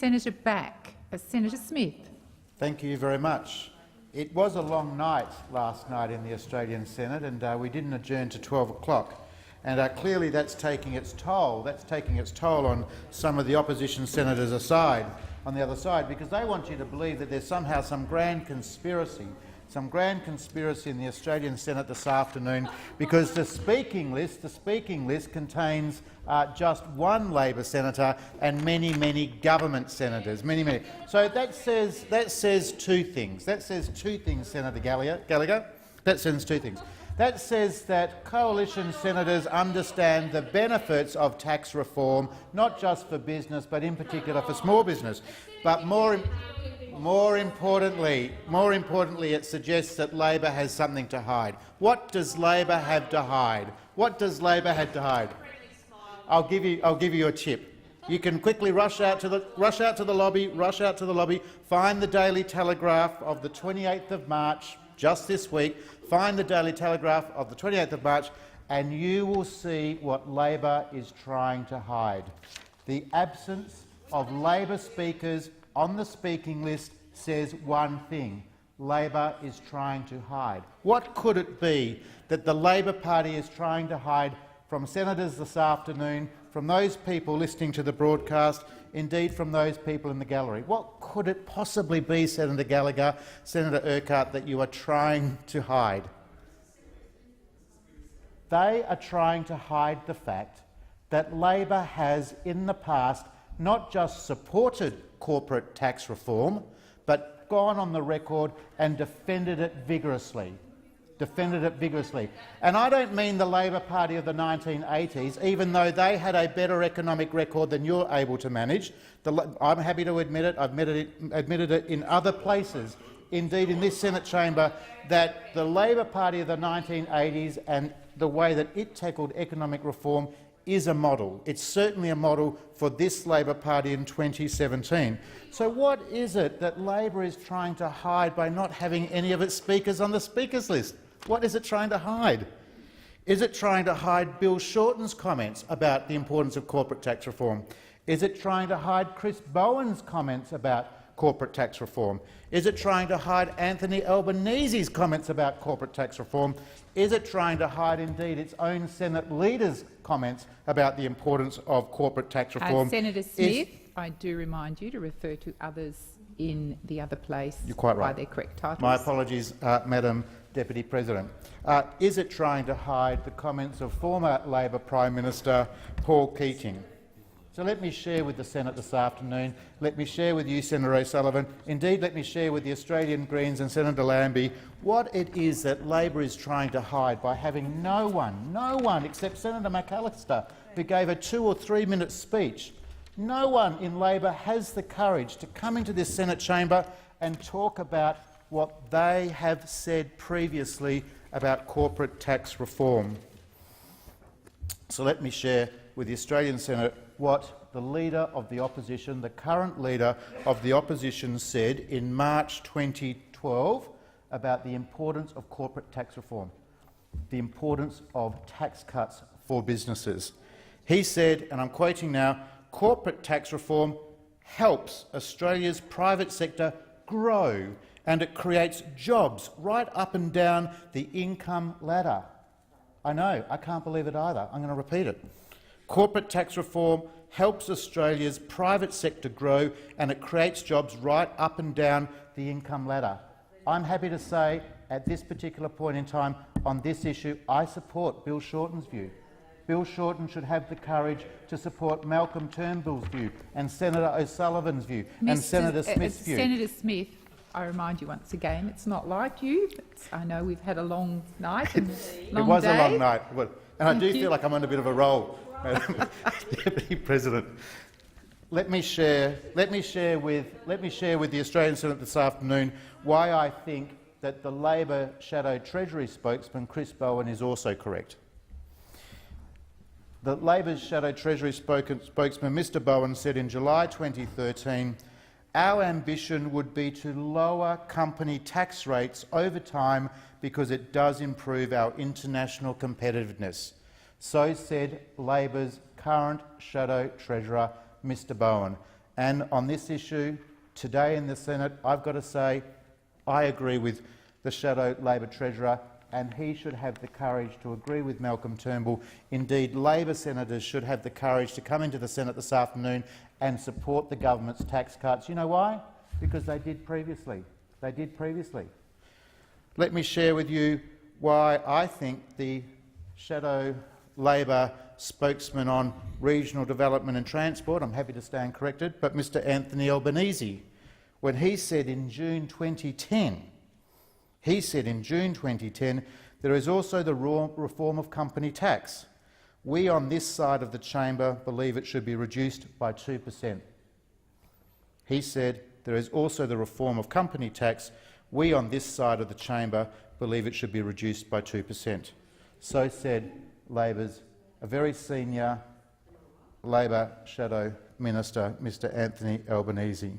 Senator back. Senator Smith. Thank you very much. It was a long night last night in the Australian Senate, and we didn't adjourn to 12 o'clock. And clearly that's taking its toll. That's taking its toll on some of the opposition senators on the other side, because they want you to believe that there's somehow some grand conspiracy in the Australian Senate this afternoon, because the speaking list contains just one Labor senator and many government senators, many. So that says two things. That says two things, Senator Gallagher. That says two things. That says that coalition senators understand the benefits of tax reform, not just for business, but in particular for small business. But more importantly, it suggests that Labor has something to hide. What does Labor have to hide? What does Labor have to hide? I'll give you a tip. You can quickly rush out to the lobby, find the Daily Telegraph of the 28th of March, just this week. Find the Daily Telegraph of the 28th of March, and you will see what Labor is trying to hide. The absence of Labor speakers on the speaking list says one thing: Labor is trying to hide. What could it be that the Labor Party is trying to hide from senators this afternoon, from those people listening to the broadcast, indeed from those people in the gallery? What could it possibly be, Senator Gallagher, Senator Urquhart, that you are trying to hide? They are trying to hide the fact that Labor has in the past not just supported corporate tax reform, but gone on the record and defended it vigorously. And I don't mean the Labor Party of the 1980s, even though they had a better economic record than you're able to manage. I'm happy to admit it. I've admitted it in other places, indeed in this Senate chamber, that the Labor Party of the 1980s and the way that it tackled economic reform is a model. It's certainly a model for this Labor Party in 2017. So what is it that Labor is trying to hide by not having any of its speakers on the speakers list? What is it trying to hide? Is it trying to hide Bill Shorten's comments about the importance of corporate tax reform? Is it trying to hide Chris Bowen's comments about corporate tax reform? Is it trying to hide Anthony Albanese's comments about corporate tax reform? Is it trying to hide, indeed, its own Senate leader's comments about the importance of corporate tax reform? Senator Smith, I do remind you to refer to others in the other place. You're quite right. By their correct titles. My apologies, Madam Deputy President. Is it trying to hide the comments of former Labor Prime Minister Paul Keating? So let me share with the Senate this afternoon, let me share with you, Senator O'Sullivan, indeed let me share with the Australian Greens and Senator Lambie what it is that Labor is trying to hide by having no one except Senator McAllister, who gave a 2 or 3 minute speech. No one in Labor has the courage to come into this Senate chamber and talk about what they have said previously about corporate tax reform. So let me share with the Australian Senate what the Leader of the Opposition, the current Leader of the Opposition, said in March 2012 about the importance of corporate tax reform, the importance of tax cuts for businesses. He said, and I'm quoting now, "Corporate tax reform helps Australia's private sector grow and it creates jobs right up and down the income ladder." I know, I can't believe it either. I'm going to repeat it. Corporate tax reform helps Australia's private sector grow and it creates jobs right up and down the income ladder. I'm happy to say at this particular point in time on this issue I support Bill Shorten's view. Bill Shorten should have the courage to support Malcolm Turnbull's view and Senator O'Sullivan's view and Senator Smith's view. Senator Smith, I remind you once again, it's not like you. I know we've had a long night and long It was day. a long night, and I do feel like I'm on a bit of a roll, Madam Deputy President. Let me share with the Australian Senate this afternoon why I think that the Labor Shadow Treasury spokesman, Chris Bowen, is also correct. The Labor's Shadow Treasury spokesman, Mr Bowen, said in July 2013, "Our ambition would be to lower company tax rates over time because it does improve our international competitiveness." So said Labor's current Shadow Treasurer, Mr Bowen. And on this issue, today in the Senate, I've got to say I agree with the Shadow Labor Treasurer, and he should have the courage to agree with Malcolm Turnbull. Indeed, Labor senators should have the courage to come into the Senate this afternoon and support the government's tax cuts. You know why? Because they did previously. They did previously. Let me share with you why I think the Shadow Labor spokesman on regional development and transport, I'm happy to stand corrected, but Mr Anthony Albanese, when he said in June 2010, there is also the reform of company tax. We on this side of the chamber believe it should be reduced by 2%. He said there is also the reform of company tax. We on this side of the chamber believe it should be reduced by 2%. So said Labor's a very senior Labor Shadow Minister, Mr Anthony Albanese.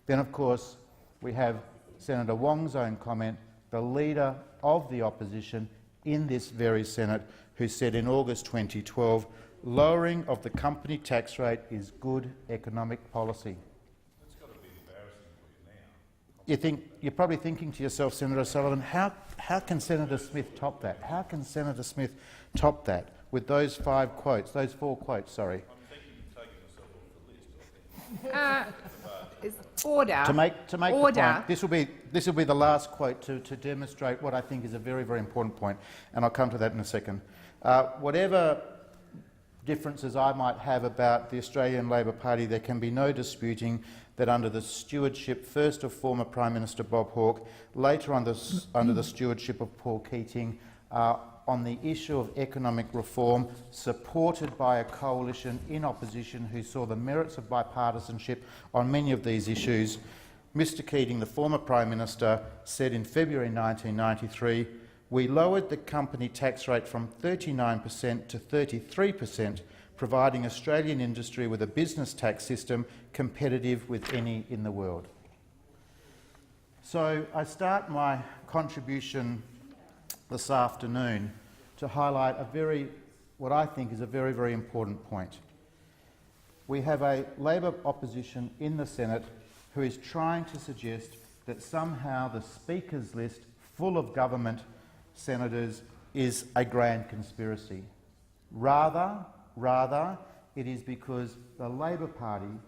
Then, of course, we have Senator Wong's own comment, the leader of the opposition in this very Senate, who said in August 2012, lowering of the company tax rate is good economic policy. That's got to be embarrassing for you now. You're probably thinking to yourself, Senator Sullivan, how can Senator Smith top that? How can Senator Smith top that with those four quotes, sorry? I'm thinking of taking myself off the list, I think. Order. To make Order. the point, this will be the last quote to demonstrate what I think is a very, very important point, and I'll come to that in a second. Whatever differences I might have about the Australian Labor Party, there can be no disputing that under the stewardship first of former Prime Minister Bob Hawke, later under the stewardship of Paul Keating, on the issue of economic reform, supported by a coalition in opposition who saw the merits of bipartisanship on many of these issues, Mr Keating, the former Prime Minister, said in February 1993, "We lowered the company tax rate from 39% to 33%, providing Australian industry with a business tax system competitive with any in the world." So I start my contribution this afternoon to highlight what I think is a very, very important point. We have a Labor opposition in the Senate who is trying to suggest that somehow the Speaker's list full of government senators is a grand conspiracy. Rather, it is because the Labor Party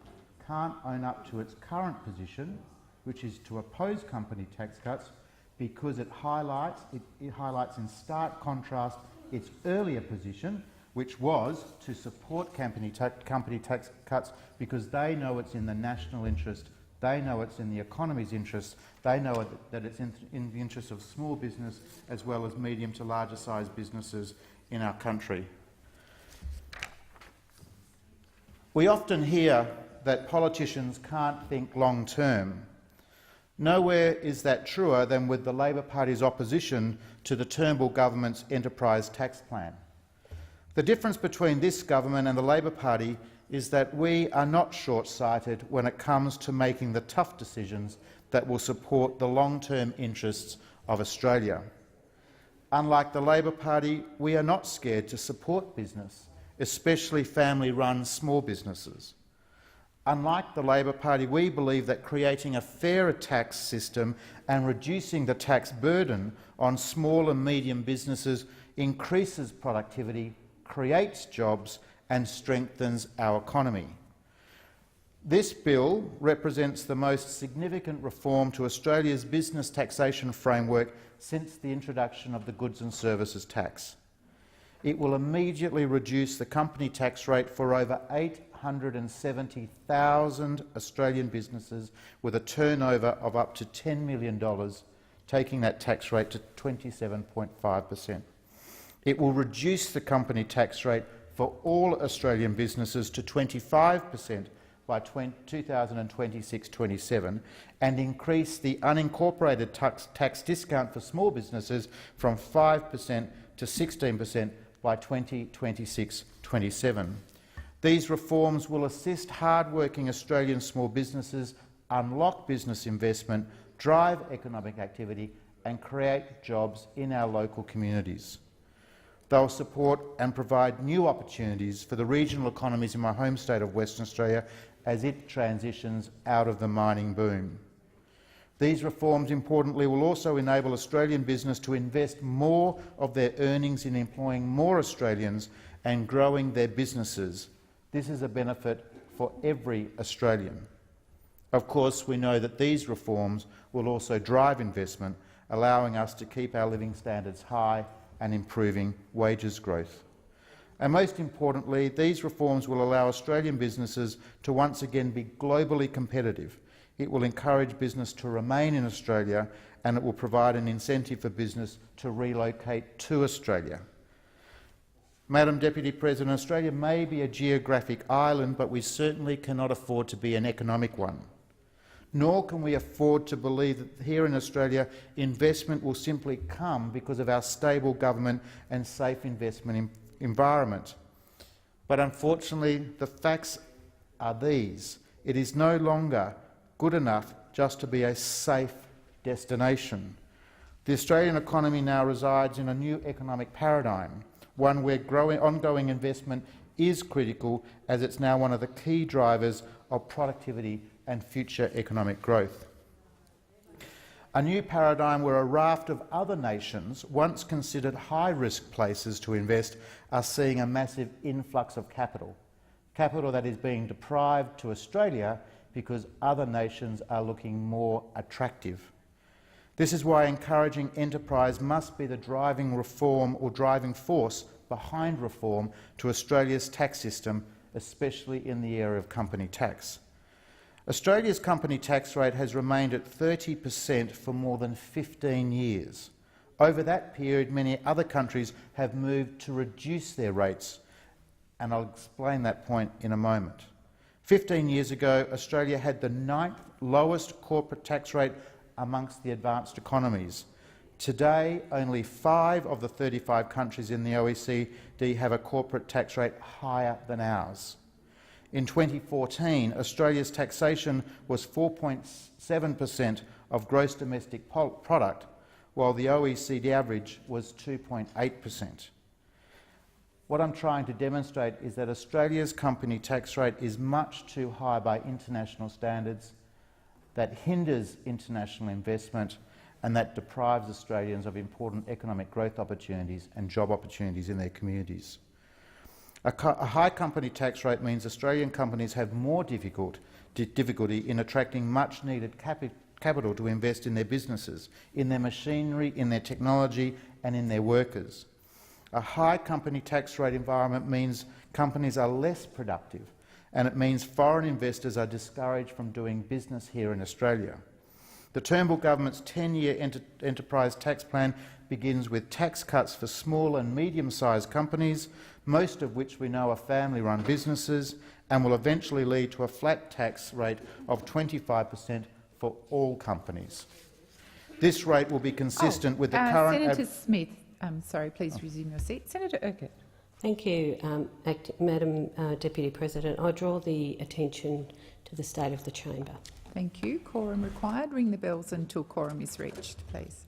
can't own up to its current position, which is to oppose company tax cuts, because it highlights in stark contrast its earlier position, which was to support company tax cuts because they know it's in the national interest, they know it's in the economy's interest, they know that it's in the interest of small business as well as medium to larger sized businesses in our country. We often hear that politicians can't think long term. Nowhere is that truer than with the Labor Party's opposition to the Turnbull government's enterprise tax plan. The difference between this government and the Labor Party is that we are not short-sighted when it comes to making the tough decisions that will support the long-term interests of Australia. Unlike the Labor Party, we are not scared to support business, especially family-run small businesses. Unlike the Labor Party, we believe that creating a fairer tax system and reducing the tax burden on small and medium businesses increases productivity, creates jobs and strengthens our economy. This bill represents the most significant reform to Australia's business taxation framework since the introduction of the Goods and Services Tax. It will immediately reduce the company tax rate for over 870,000 Australian businesses with a turnover of up to $10 million, taking that tax rate to 27.5%. It will reduce the company tax rate for all Australian businesses to 25% by 2026-27 and increase the unincorporated tax discount for small businesses from 5% to 16% by 2026-27. These reforms will assist hard-working Australian small businesses, unlock business investment, drive economic activity and create jobs in our local communities. They'll support and provide new opportunities for the regional economies in my home state of Western Australia as it transitions out of the mining boom. These reforms, importantly, will also enable Australian business to invest more of their earnings in employing more Australians and growing their businesses. This is a benefit for every Australian. Of course, we know that these reforms will also drive investment, allowing us to keep our living standards high and improving wages growth. And most importantly, these reforms will allow Australian businesses to once again be globally competitive. It will encourage business to remain in Australia, and it will provide an incentive for business to relocate to Australia. Madam Deputy President, Australia may be a geographic island, but we certainly cannot afford to be an economic one. Nor can we afford to believe that here in Australia investment will simply come because of our stable government and safe investment environment. But unfortunately, the facts are these. It is no longer good enough just to be a safe destination. The Australian economy now resides in a new economic paradigm, one where ongoing investment is critical, as it's now one of the key drivers of productivity and future economic growth. A new paradigm where a raft of other nations, once considered high-risk places to invest, are seeing a massive influx of capital that is being deprived to Australia because other nations are looking more attractive. This is why encouraging enterprise must be the driving reform or driving force behind reform to Australia's tax system, especially in the area of company tax. Australia's company tax rate has remained at 30% for more than 15 years. Over that period, many other countries have moved to reduce their rates, and I'll explain that point in a moment. 15 years ago, Australia had the 9th lowest corporate tax rate amongst the advanced economies. Today, only 5 of the 35 countries in the OECD have a corporate tax rate higher than ours. In 2014, Australia's taxation was 4.7% of gross domestic product, while the OECD average was 2.8%. What I'm trying to demonstrate is that Australia's company tax rate is much too high by international standards, that hinders international investment, and that deprives Australians of important economic growth opportunities and job opportunities in their communities. A high company tax rate means Australian companies have more difficulty in attracting much-needed capital to invest in their businesses, in their machinery, in their technology and in their workers. A high company tax rate environment means companies are less productive, and it means foreign investors are discouraged from doing business here in Australia. The Turnbull government's 10-year enterprise tax plan begins with tax cuts for small and medium-sized companies, most of which we know are family-run businesses, and will eventually lead to a flat tax rate of 25% for all companies. This rate will be consistent with the current... Senator Smith, sorry, please resume your seat. Senator Urquhart. Thank you, Madam Deputy President. I draw the attention to the state of the chamber. Thank you. Quorum required. Ring the bells until quorum is reached, please.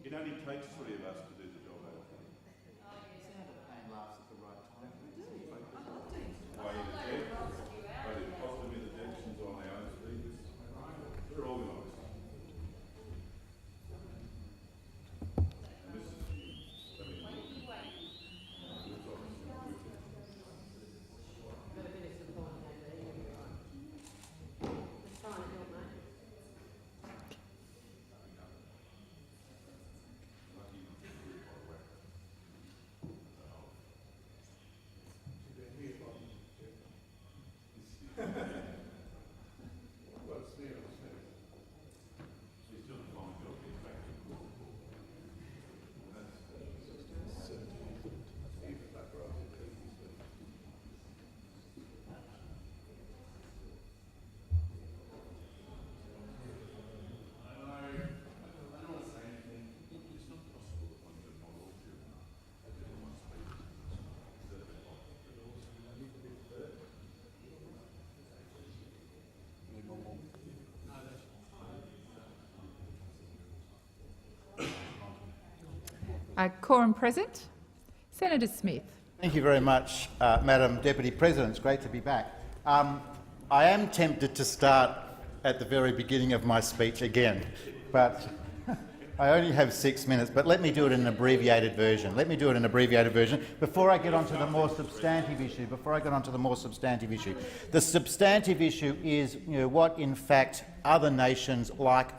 It only takes 3 of us to do the job. Way in the positive interjections on our own speakers. We're organised. Quorum present. Senator Smith. Thank you very much, Madam Deputy President. It's great to be back. I am tempted to start at the very beginning of my speech again, but I only have 6 minutes, but let me do it in an abbreviated version. Before I get onto the more substantive issue. The substantive issue is, what in fact other nations like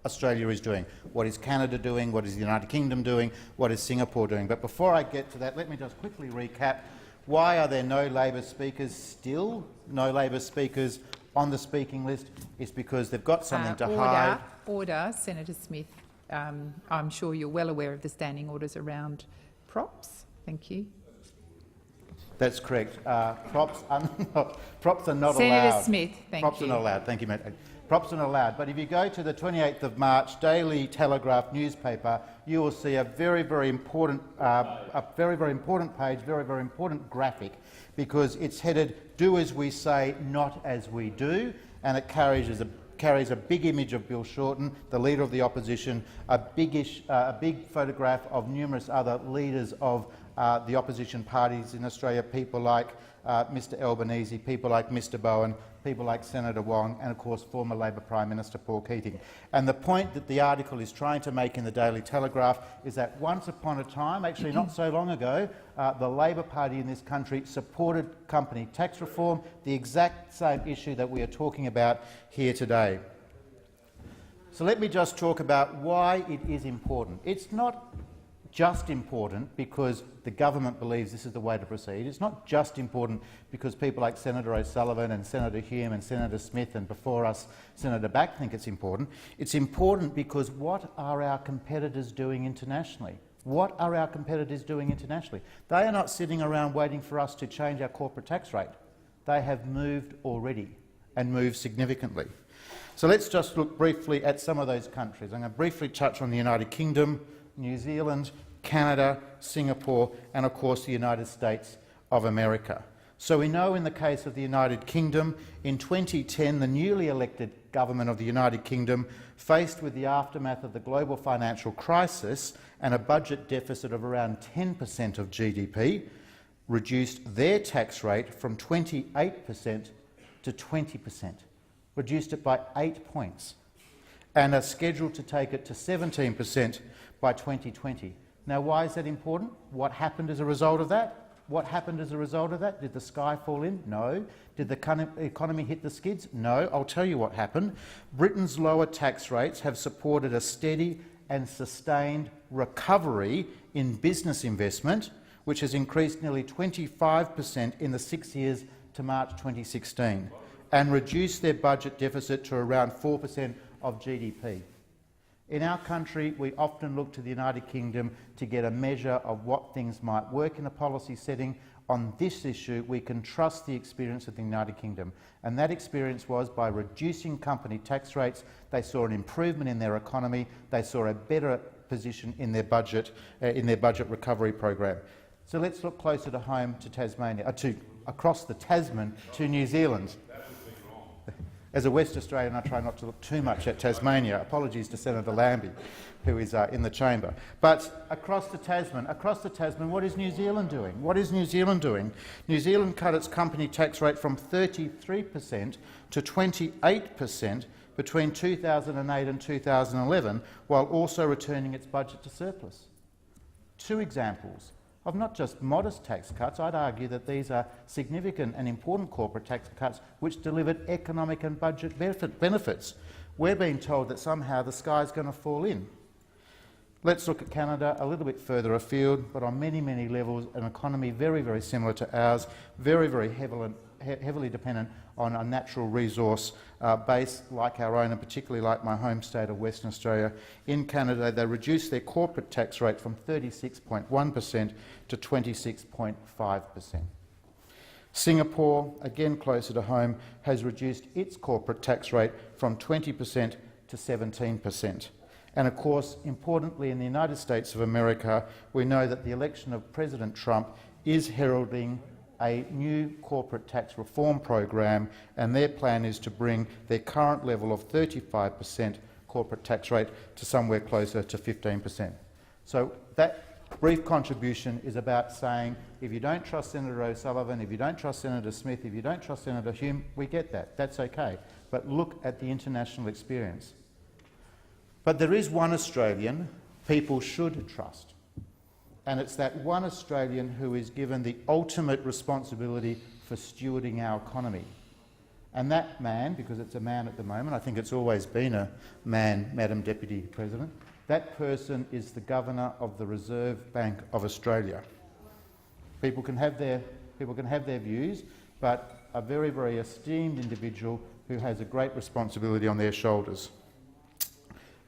Australia is doing. What is Canada doing? What is the United Kingdom doing? What is Singapore doing? But before I get to that, let me just quickly recap. Why are there no Labor speakers still? No Labor speakers on the speaking list? It's because they've got something to hide. Order, Senator Smith. I'm sure you're well aware of the standing orders around props. Thank you. That's correct. Props are not allowed. Senator Smith, thank you. Props are not allowed. Thank you, Matt. Props are not allowed. But if you go to the 28th of March Daily Telegraph newspaper, you will see a very, very important page, very, very important graphic, because it's headed "Do as we say, not as we do," and it carries a big image of Bill Shorten, the Leader of the Opposition, a big photograph of numerous other leaders of the opposition parties in Australia, people like Mr Albanese, people like Mr Bowen, people like Senator Wong, and of course former Labor Prime Minister Paul Keating. And the point that the article is trying to make in the Daily Telegraph is that once upon a time, actually not so long ago, the Labor Party in this country supported company tax reform, the exact same issue that we are talking about here today. So let me just talk about why it is important. It's not just important because the government believes this is the way to proceed. It's not just important because people like Senator O'Sullivan and Senator Hume and Senator Smith and before us Senator Back think it's important. It's important because what are our competitors doing internationally? What are our competitors doing internationally? They are not sitting around waiting for us to change our corporate tax rate. They have moved already and moved significantly. So let's just look briefly at some of those countries. I'm going to briefly touch on the United Kingdom, New Zealand, Canada, Singapore and of course the United States of America. So we know in the case of the United Kingdom, in 2010 the newly elected government of the United Kingdom, faced with the aftermath of the global financial crisis and a budget deficit of around 10% of GDP, reduced their tax rate from 28% to 20%, reduced it by 8 points, and are scheduled to take it to 17% by 2020. Now, why is that important? What happened as a result of that? Did the sky fall in? No. Did the economy hit the skids? No. I'll tell you what happened. Britain's lower tax rates have supported a steady and sustained recovery in business investment, which has increased nearly 25% in the 6 years to March 2016, and reduced their budget deficit to around 4% of GDP. In our country, we often look to the United Kingdom to get a measure of what things might work in a policy setting. On this issue, we can trust the experience of the United Kingdom, and that experience was by reducing company tax rates, they saw an improvement in their economy, they saw a better position in their budget recovery program. So let's look closer to home to Tasmania, across the Tasman to New Zealand. As a West Australian, I try not to look too much at Tasmania. Apologies to Senator Lambie, who is in the chamber. But across the Tasman, what is New Zealand doing? New Zealand cut its company tax rate from 33% to 28% between 2008 and 2011, while also returning its budget to surplus. Two examples of not just modest tax cuts. I'd argue that these are significant and important corporate tax cuts which delivered economic and budget benefits. We're being told that somehow the sky's going to fall in. Let's look at Canada, a little bit further afield, but on many, many levels, an economy very, very similar to ours, very, very heavily dependent on a natural resource base like our own, and particularly like my home state of Western Australia. In Canada, they reduced their corporate tax rate from 36.1% to 26.5%. Singapore, again closer to home, has reduced its corporate tax rate from 20% to 17%. And of course, importantly, in the United States of America, we know that the election of President Trump is heralding a new corporate tax reform program, and their plan is to bring their current level of 35% corporate tax rate to somewhere closer to 15%. So that brief contribution is about saying, if you don't trust Senator O'Sullivan, if you don't trust Senator Smith, if you don't trust Senator Hume, we get that. That's okay. But look at the international experience. But there is one Australian people should trust, and it's that one Australian who is given the ultimate responsibility for stewarding our economy. And that man, because it's a man at the moment, I think it's always been a man, Madam Deputy President, that person is the Governor of the Reserve Bank of Australia. People can have their views, but a very, very esteemed individual who has a great responsibility on their shoulders.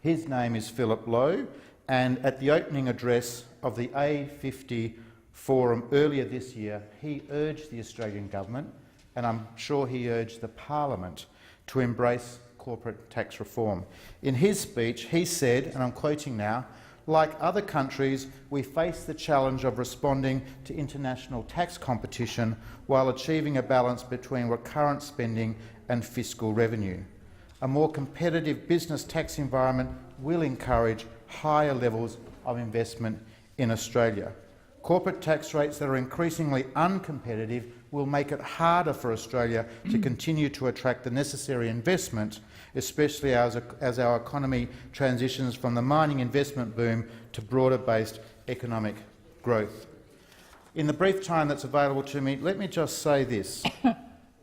His name is Philip Lowe, and at the opening address of the A50 Forum earlier this year, he urged the Australian government, and I'm sure he urged the Parliament, to embrace corporate tax reform. In his speech, he said, and I'm quoting now, "Like other countries, we face the challenge of responding to international tax competition while achieving a balance between recurrent spending and fiscal revenue. A more competitive business tax environment will encourage higher levels of investment in Australia. Corporate tax rates that are increasingly uncompetitive will make it harder for Australia to continue to attract the necessary investment, especially as our economy transitions from the mining investment boom to broader-based economic growth." In the brief time that's available to me, let me just say this.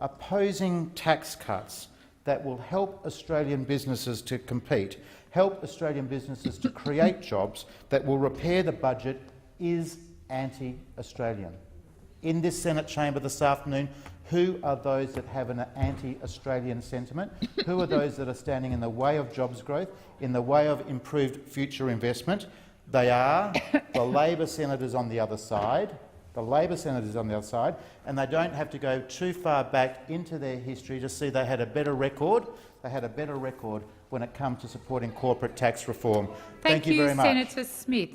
Opposing tax cuts that will help Australian businesses to compete, help Australian businesses to create jobs that will repair the budget is anti-Australian. In this Senate chamber this afternoon, who are those that have an anti-Australian sentiment? Who are those that are standing in the way of jobs growth, in the way of improved future investment? They are the Labor senators on the other side, and they don't have to go too far back into their history to see they had a better record. They had a better record when it comes to supporting corporate tax reform. Thank you very much. Senator Smith.